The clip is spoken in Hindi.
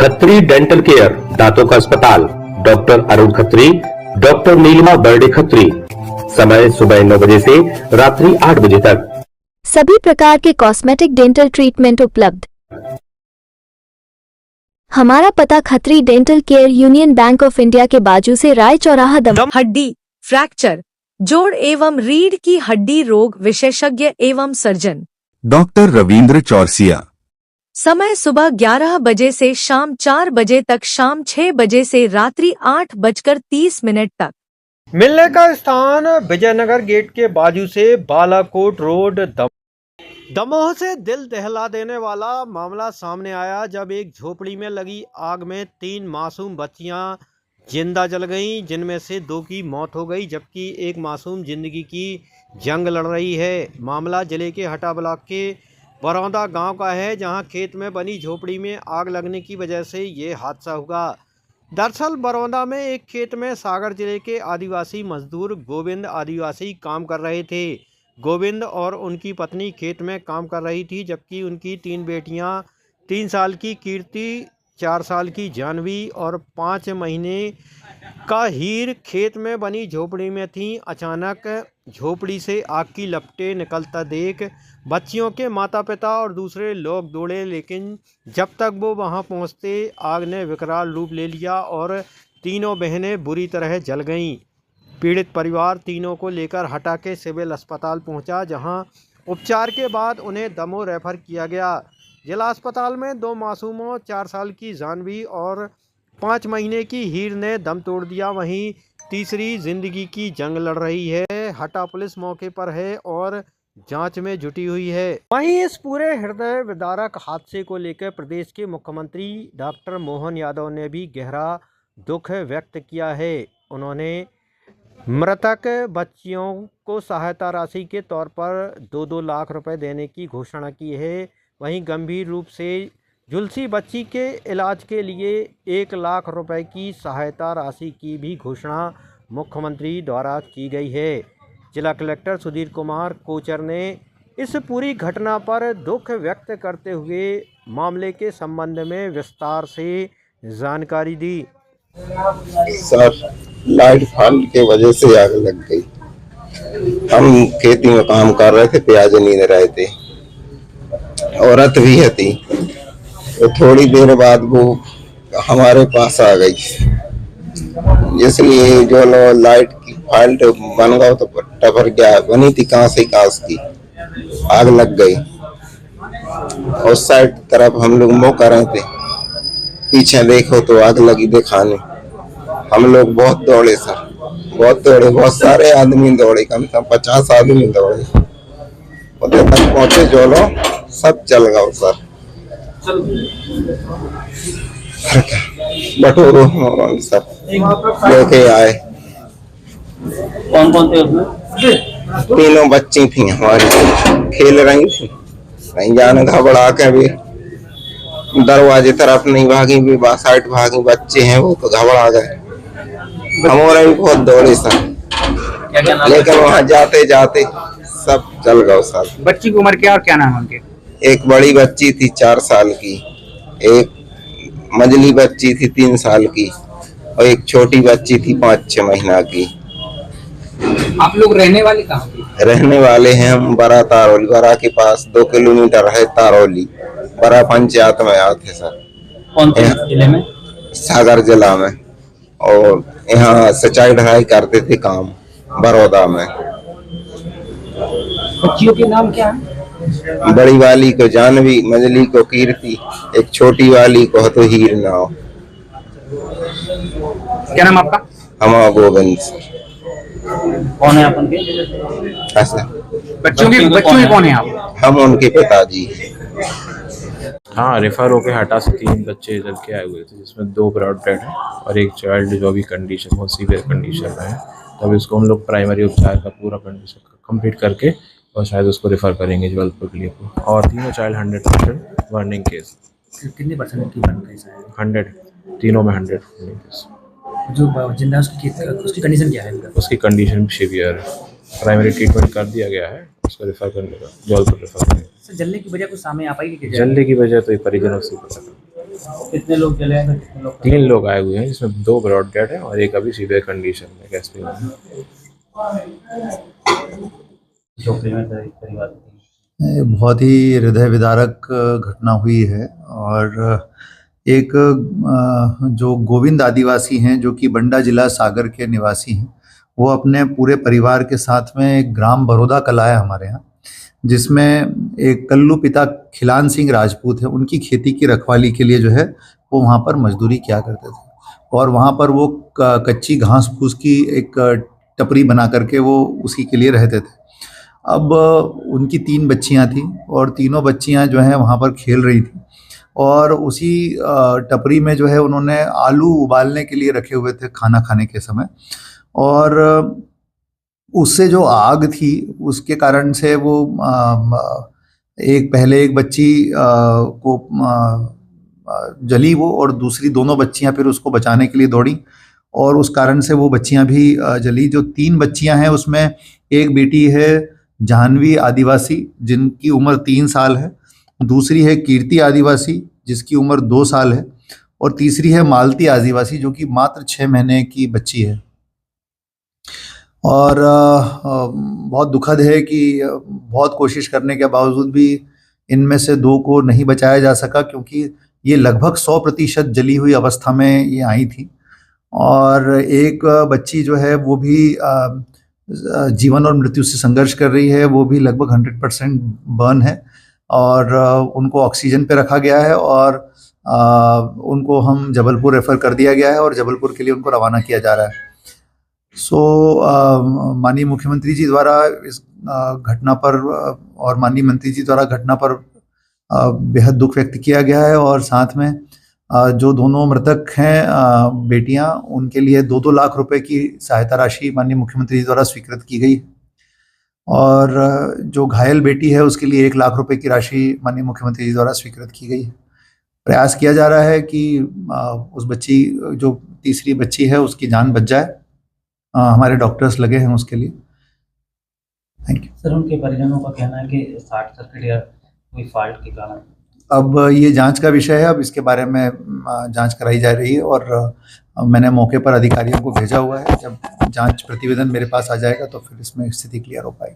खत्री डेंटल केयर, दांतों का अस्पताल, डॉक्टर अरुण खत्री, डॉक्टर नीलिमा बर्डे खत्री। समय सुबह 9 बजे से रात्रि 8 बजे तक। सभी प्रकार के कॉस्मेटिक डेंटल ट्रीटमेंट उपलब्ध। हमारा पता Khatri dental care, union bank of India के बाजू से, राय चौराहा, दम। हड्डी फ्रैक्चर, जोड़ एवं रीढ़ की हड्डी रोग विशेषज्ञ एवं सर्जन डॉक्टर रविंद्र चौरसिया। समय सुबह 11 बजे से शाम 4 बजे तक, शाम 6 बजे से रात्रि 8:30 तक। मिलने का स्थान विजयनगर गेट के बाजू से, बालाकोट रोड, दमोह से दिल दहला देने वाला मामला सामने आया जब एक झोपड़ी में लगी आग में 3 मासूम बच्चियां जिंदा जल गईं, जिनमें से 2 की मौत हो गई जबकि एक मासूम जिंदगी की जंग लड़ रही है। मामला जिले के हटा ब्लॉक के बरौदा गांव का है, जहां खेत में बनी झोपड़ी में आग लगने की वजह से ये हादसा हुआ। दरअसल बरौदा में एक खेत में सागर जिले के आदिवासी मजदूर गोविंद आदिवासी काम कर रहे थे। गोविंद और उनकी पत्नी खेत में काम कर रही थी जबकि उनकी 3 बेटियां 3 साल की कीर्ति, 4 साल की जानवी और 5 महीने का हीर खेत में बनी झोपड़ी में थीं। अचानक झोपड़ी से आग की लपटें निकलता देख बच्चियों के माता पिता और दूसरे लोग दौड़े, लेकिन जब तक वो वहां पहुंचते आग ने विकराल रूप ले लिया और तीनों बहनें बुरी तरह जल गईं। पीड़ित परिवार तीनों को लेकर हटा के सिविल अस्पताल पहुंचा, जहां उपचार के बाद उन्हें दमोह रेफर किया गया। जिला अस्पताल में 2 मासूमों, 4 साल की जानवी और 5 महीने की हीर ने दम तोड़ दिया। वहीं तीसरी जिंदगी की जंग लड़ रही है। हटा पुलिस मौके पर है और जांच में जुटी हुई है। वहीं इस पूरे हृदय विदारक हादसे को लेकर प्रदेश के मुख्यमंत्री डॉक्टर मोहन यादव ने भी गहरा दुख व्यक्त किया है। उन्होंने मृतक बच्चियों को सहायता राशि के तौर पर 2-2 लाख रुपए देने की घोषणा की है। वहीं गंभीर रूप से झुलसी बच्ची के इलाज के लिए 1 लाख रुपए की सहायता राशि की भी घोषणा मुख्यमंत्री द्वारा की गई है। जिला कलेक्टर सुधीर कुमार कोचर ने इस पूरी घटना पर दुख व्यक्त करते हुए मामले के संबंध में विस्तार से जानकारी दी। सर, लाइट फॉल्ट के वजह से आग लग गई। हम खेती में काम कर रहे थे, प्याज नींद रहे थे, औरत भी थी। तो थोड़ी देर बाद वो हमारे पास आ गई, इसलिए जो लाइट की फॉल्ट बन गया तो टपर गया, बनी थी कांस की, आग लग गई। उस साइड तरफ हम लोग मुँह कर रहे थे, पीछे देखो तो आग लगी दिखाने। हम लोग बहुत दौड़े सर, बहुत दौड़े, बहुत सारे आदमी दौड़े, कम से कम 50 आदमी दौड़े। उधर तक पहुंचे जो लोग सब जल गए सर। बटोरो सब लेके आए। कौन कौन थे उसमें? 3 बच्ची थी हमारी, खेल रही थी। कहीं जाने घबरा के भी दरवाजे तरफ नहीं भागी, भी साइड भागी। बच्चे हैं वो तो घबरा गए। हमारे भी बहुत दौड़े सर, लेकिन वहाँ जाते जाते सब जल गए सर। बच्ची की उम्र क्या और क्या नाम है उनके? एक बड़ी बच्ची थी 4 साल की, एक मझली बच्ची थी 3 साल की और एक छोटी बच्ची थी 5-6 महीना की। आप लोग रहने वाले कहाँ के? रहने वाले हैं हम बड़ा तारौली, बड़ा के पास 2 किलोमीटर है तारौली, बड़ा पंचायत में आते सर। कौन से जिले में? सागर जिला में। और यहाँ सिंचाई ढलाई करते थे काम बड़ौदा में। बच्चियों के नाम क्या है? बड़ी वाली को जानवी, मझली को कीर्ति, एक छोटी वाली को तो हीर नाव। क्या नाम आपका? हमारा गोविंद। कौन है अपन के? अच्छा, बच्चों के कौन है आप? हम उनके पिताजी। हाँ, रेफर होके हटा से 3 बच्चे जल के आए हुए थे, जिसमें 2 ब्रॉड डेड है और एक चाइल्ड जो अभी कंडीशन बहुत सीवियर कंडीशन में है। तब इसको हम लोग प्राइमरी उपचार का पूरा कंडीशन कंप्लीट करके और शायद उसको रेफर करेंगे जबलपुर के लिए। और तीनों चाइल्ड 100% वार्निंग केस। कितने परसेंट की वार्निंग केस है? 100, तीनों में 100 वार्निंग केस। जो जिंदा उसकी कंडीशन क्या है? उसकी कंडीशन सीवियर है, प्राइमरी ट्रीटमेंट कर दिया गया है, उसको रेफर करने का जबलपुर रेफर करेंगे। जलने की वजह कुछ सामने आ पाई? जलने की वजह तो परिजनों से पता कितने लोग जले हैं, कितने लोग 3 लोग आए हुए हैं जिसमें 2 ब्रॉड डेड है और एक अभी सीवियर कंडीशन में गैस्ट्रिक में। झोपड़ी में परिवार थी? ये बहुत ही हृदय विदारक घटना हुई है। और एक जो गोविंद आदिवासी हैं जो कि बंडा जिला सागर के निवासी हैं, वो अपने पूरे परिवार के साथ में एक ग्राम बरोदा कला है हमारे यहाँ, जिसमें एक कल्लू पिता खिलान सिंह राजपूत है, उनकी खेती की रखवाली के लिए जो है वो वहाँ पर मजदूरी किया करते थे। और वहाँ पर वो कच्ची घास फूस की एक टपरी बना करके वो उसी के लिए रहते थे। अब उनकी 3 बच्चियां थीं और तीनों बच्चियां जो हैं वहाँ पर खेल रही थी और उसी टपरी में जो है उन्होंने आलू उबालने के लिए रखे हुए थे खाना खाने के समय, और उससे जो आग थी उसके कारण से वो एक बच्ची को जली वो, और दूसरी दोनों बच्चियां फिर उसको बचाने के लिए दौड़ी और उस कारण से वो बच्चियां भी जली। जो 3 बच्चियां हैं उसमें एक बेटी है जाह्नवी आदिवासी जिनकी उम्र 3 साल है, दूसरी है कीर्ति आदिवासी जिसकी उम्र 2 साल है, और तीसरी है मालती आदिवासी जो कि मात्र 6 महीने की बच्ची है। और बहुत दुखद है कि बहुत कोशिश करने के बावजूद भी इनमें से 2 को नहीं बचाया जा सका, क्योंकि ये लगभग 100% जली हुई अवस्था में ये आई थी। और एक बच्ची जो है वो भी जीवन और मृत्यु से संघर्ष कर रही है, वो भी लगभग 100% बर्न है और उनको ऑक्सीजन पे रखा गया है और उनको हम जबलपुर रेफ़र कर दिया गया है और जबलपुर के लिए उनको रवाना किया जा रहा है। माननीय मुख्यमंत्री जी द्वारा इस घटना पर और माननीय मंत्री जी द्वारा घटना पर बेहद दुख व्यक्त किया गया है, और साथ में जो दोनों मृतक हैं बेटियां, उनके लिए 2-2 लाख रुपए की सहायता राशि माननीय मुख्यमंत्री जी द्वारा स्वीकृत की गई, और जो घायल बेटी है उसके लिए 1 लाख रुपए की राशि माननीय मुख्यमंत्री जी द्वारा स्वीकृत की गई है। प्रयास किया जा रहा है कि उस बच्ची जो तीसरी बच्ची है उसकी जान बच जाए। हमारे डॉक्टर्स लगे हैं उसके लिए। थैंक यू सर, उनके परिजनों का कहना है कि शॉर्ट सर्किट या कोई फॉल्ट के कारण। अब ये जांच का विषय है, अब इसके बारे में जांच कराई जा रही है और मैंने मौके पर अधिकारियों को भेजा हुआ है। जब जांच प्रतिवेदन मेरे पास आ जाएगा तो फिर इसमें स्थिति क्लियर हो पाएगी।